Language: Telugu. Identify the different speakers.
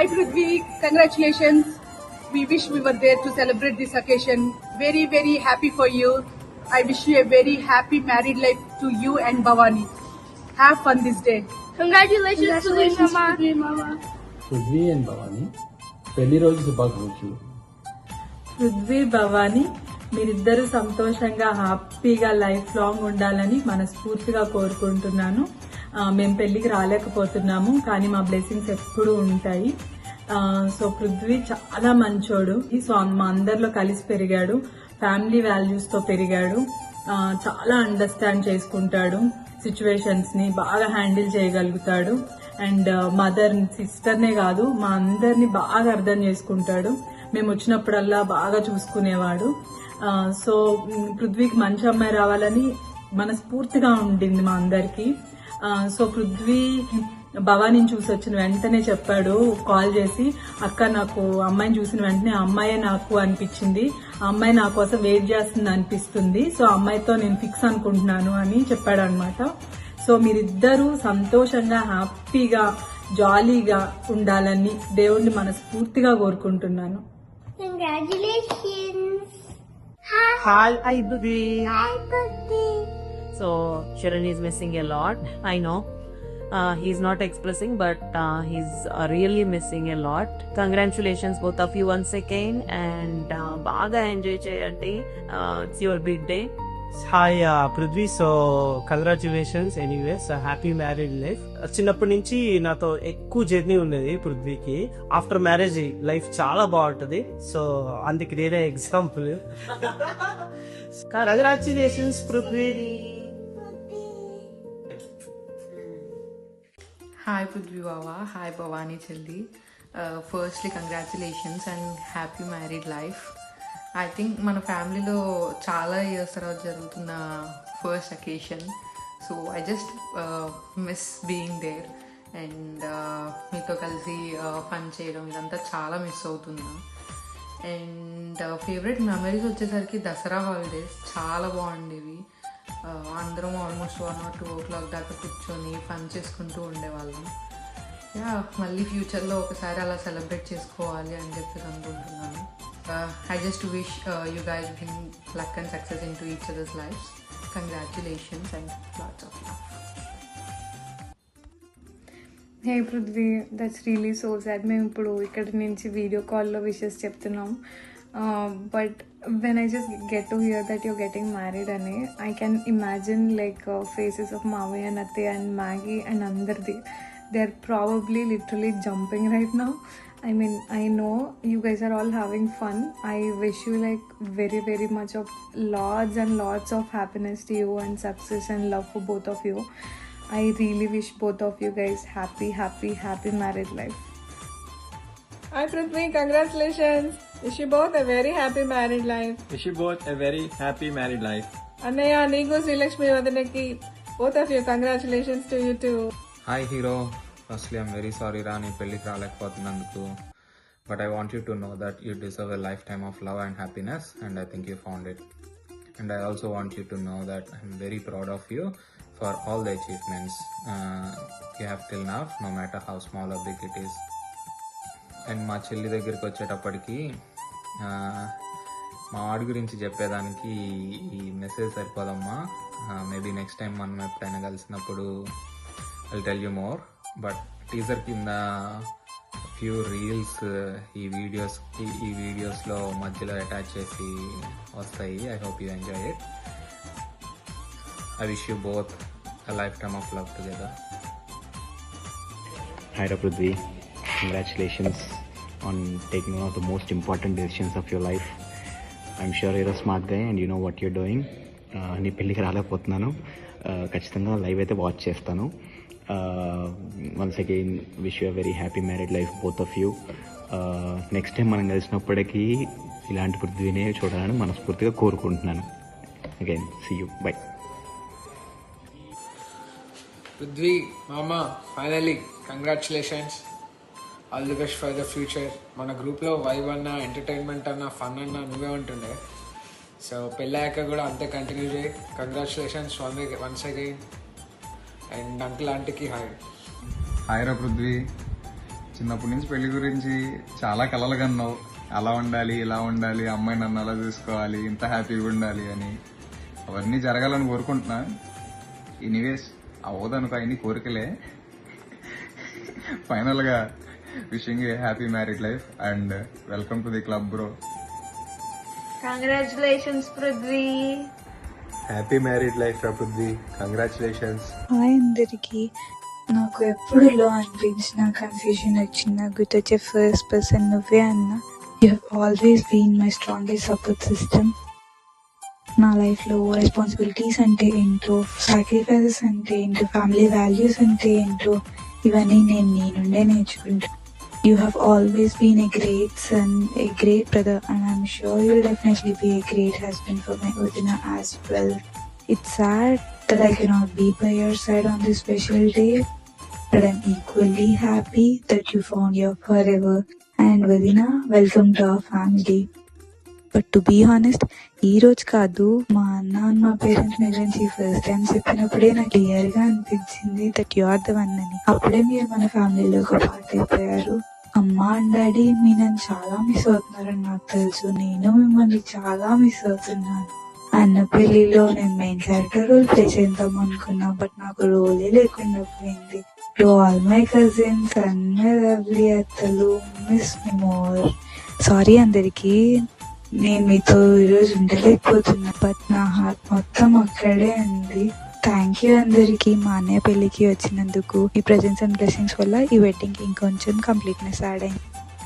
Speaker 1: Hi Prithvi, congratulations. We wish we were there to celebrate this occasion. Very, very happy for you. I wish you a very happy married life to you and Bhavani. Have fun this day.
Speaker 2: Congratulations Prithvi Mama.
Speaker 3: Prithvi and Bhavani పెళ్లి రోజు శుభాకాంక్షలు.
Speaker 4: పృథ్వీ భవానీ మీరిద్దరూ సంతోషంగా హ్యాపీగా లైఫ్ లాంగ్ ఉండాలని మనస్ఫూర్తిగా కోరుకుంటున్నాను. మేము పెళ్లికి రాలేకపోతున్నాము కానీ మా బ్లెస్సింగ్స్ ఎప్పుడూ ఉంటాయి. సో పృథ్వీ చాలా మంచోడు. సో మా అందరిలో కలిసి పెరిగాడు, ఫ్యామిలీ వాల్యూస్ తో పెరిగాడు. చాలా అండర్స్టాండ్ చేసుకుంటాడు, సిచ్యువేషన్స్ ని బాగా హ్యాండిల్ చేయగలుగుతాడు. అండ్ మదర్ సిస్టర్నే కాదు మా అందరినీ బాగా అర్థం చేసుకుంటాడు. మేము వచ్చినప్పుడల్లా బాగా చూసుకునేవాడు. సో పృథ్వీకి మంచి అమ్మాయి రావాలని మనస్ఫూర్తిగా ఉండింది మా అందరికి. సో పృథ్వీ భవానీని చూసి వచ్చిన వెంటనే చెప్పాడు, కాల్ చేసి, అక్క నాకు అమ్మాయిని చూసిన వెంటనే ఆ అమ్మాయే నాకు అనిపించింది, ఆ అమ్మాయి నా కోసం వెయిట్ చేస్తుంది అనిపిస్తుంది, సో అమ్మాయితో నేను ఫిక్స్ అనుకుంటున్నాను అని చెప్పాడు అనమాట. సో మీరిద్దరూ సంతోషంగా హ్యాపీగా జాలీగా ఉండాలని దేవుణ్ణి మనస్ఫూర్తిగా కోరుకుంటున్నాను.
Speaker 5: Hi Budhi. So Sharan is missing a lot. I know. He's not expressing, but he's really missing a lot. Congratulations both of you once again, and baga enjoy cheyandi. It's your big day.
Speaker 6: Hi Prithvi, so congratulations anyways, happy married life. చిన్నప్పటి నుంచి నాతో ఎక్కువ జర్నీ ఉన్నది పృథ్వీకి. ఆఫ్టర్ మ్యారేజ్ లైఫ్ చాలా బాగుంటది. సో అందుకు నేనే example. Congratulations Prithvi.
Speaker 7: Hi Prithvi Baba, hi Bhavani Chelli. Firstly congratulations and happy married life. I think మన ఫ్యామిలీలో చాలా ఇయర్స్ తర్వాత జరుగుతున్న first occasion. So I just miss being there and మీతో కలిసి ఫన్ చేయడం ఇదంతా చాలా మిస్ అవుతున్నా. అండ్ ఫేవరెట్ మెమరీస్ వచ్చేసరికి దసరా హాలిడేస్ చాలా బాగుండేవి. అందరం ఆల్మోస్ట్ 1 or 2 o'clock దాకా కూర్చొని ఫన్ చేసుకుంటూ ఉండేవాళ్ళం. మళ్ళీ ఫ్యూచర్లో ఒకసారి అలా సెలబ్రేట్ చేసుకోవాలి అని చెప్పేసి అనుకుంటున్నాను. I just wish you guys bring luck and success into each other's lives. Congratulations and lots of love.
Speaker 2: Hey Prithvi, that's really so sad. మేము ఇప్పుడు ఇక్కడ నుంచి వీడియో కాల్లో విషెస్ చెప్తున్నాం. But when I just get to hear that you're getting married ane, I can imagine like faces of Mavi and Atte and Maggie and andardi. They're probably literally jumping right now. I mean, I know you guys are all having fun. I wish you like very, very much of lots and lots of happiness to you and success and love for both of you. I really wish both of you guys happy, happy, happy married life.
Speaker 8: Hi Prithvi, congratulations. Wish you both a very happy married life.
Speaker 9: Wish you both a very happy married life.
Speaker 8: Annaya, Nigu, Srilakshmi, Vadanaki, both of you, congratulations to you too.
Speaker 9: Hi hero. Firstly, I'm very sorry Ra nee pelliki ralekapothunnanduku, but I want you to know that you deserve a lifetime of love and happiness, and I think you found it. And I also want you to know that I'm very proud of you for all the achievements you have till now, no matter how small or big it is. And మా చెల్లి దగ్గరికి వచ్చేటప్పటికి మా వాడి గురించి చెప్పేదానికి ఈ మెసేజ్ సరిపోదమ్మా. మేబీ నెక్స్ట్ టైం మనం ఎప్పుడైనా కలిసినప్పుడు I'll tell you more, but teaser కింద ఫ్యూ రీల్స్ ఈ వీడియోస్లో మధ్యలో అటాచ్ చేసి వస్తాయి. I hope you enjoy it. I wish you both a lifetime of love together.
Speaker 10: Hi Prithvi, congratulations on taking one of the most important decisions of your life. I'm sure you're a smart guy and you know what you're doing. నీ పెళ్ళికి రాలేకపోతున్నాను, ఖచ్చితంగా లైవ్ అయితే వాచ్ చేస్తాను. Once again wish you a very happy married life both of you. Next time మనం కలిసినప్పటికీ ఇలాంటి పృథ్వీనే చూడాలని మనస్ఫూర్తిగా కోరుకుంటున్నాను. Again see you, bye.
Speaker 11: Prithvi మామ, finally congratulations, all the best for the future. మన గ్రూప్లో వైబ్ అన్న, ఎంటర్టైన్మెంట్ అన్న, ఫన్ అన్న నువ్వే ఉంటుండే. సో పెళ్ళాక కూడా అంతే కంటిన్యూ చేయి. Congratulations once again. And uncle ఆంటీకి హాయ్.
Speaker 9: హాయ్ రా పృథ్వీ, చిన్నప్పటి నుంచి పెళ్లి గురించి చాలా కలలు కన్నావు, అలా ఉండాలి ఇలా ఉండాలి, అమ్మాయి నన్ను అలా చూసుకోవాలి, ఇంత హ్యాపీగా ఉండాలి అని. అవన్నీ జరగాలని కోరుకుంటున్నా. ఎనీవేస్ అవ్వదనుకో, అన్ని కోరికలే. ఫైనల్గా wishing A happy married life and welcome to the club bro.
Speaker 2: Congratulations Prithvi.
Speaker 12: Happy married life రా పృథ్వీ, కంగ్రాచులేషన్స్.
Speaker 13: హాయ్ అందరికి. నాకు ఎప్పుడు లో అనిపించిన కన్ఫ్యూజన్ వచ్చిన గుర్తొచ్చే ఫస్ట్ పర్సన్ నువ్వే అన్న. You have always been my strongest support system. నా లైఫ్లో రెస్పాన్సిబిలిటీస్ అంటే ఏంటో, సాక్రిఫైసెస్ అంటే ఏంటో, ఫ్యామిలీ వాల్యూస్ అంటే ఏంటో ఇవన్నీ నేను నీ నుండే నేర్చుకుంటా. You have always been a great son, a great brother, and I'm sure you'll definitely be a great husband for my Udina as well. It's sad that I cannot be by your side on this special day, but I'm equally happy that you found your forever. And Udina, welcome to our family. But to be honest, ఈ రోజు కాదు, మా అన్న మా పేరెంట్స్ మీ గురించి ఫస్ట్ టైం చెప్పినప్పుడే నాకు క్లియర్ గా అనిపించింది that you are the one అని. అప్పుడే మీరు మన ఫ్యామిలీలో ఒక పార్ట్ అయిపోయారు. అమ్మ అండ్ డాడీ మీ నన్ను చాలా మిస్ అవుతున్నారని నాకు తెలుసు. నేను మిమ్మల్ని చాలా మిస్ అవుతున్నాను. అన్న పెళ్లిలో నేను మెయిన్ క్యారెక్టర్ రోల్ ప్లే చేద్దాం అనుకున్నా, బట్ నాకు రోలే లేకుండా పోయింది. To all my cousins and my lovely అత్తలు, మిస్ మీ మోర్. సారీ అందరికి, నేను మీతో ఈరోజు ఉండలేకపోతున్నా, బట్ నా హార్ట్ మొత్తం అక్కడే ఉంది. థ్యాంక్ యూ అందరికి మా అన్నయ్య పెళ్లికి వచ్చినందుకు. ఈ ప్రెజెన్స్ అండ్ బ్లెస్సింగ్స్ వల్ల ఈ వెడ్డింగ్ ఇంకొంచెం కంప్లీట్నెస్ యాడ్ అయింది.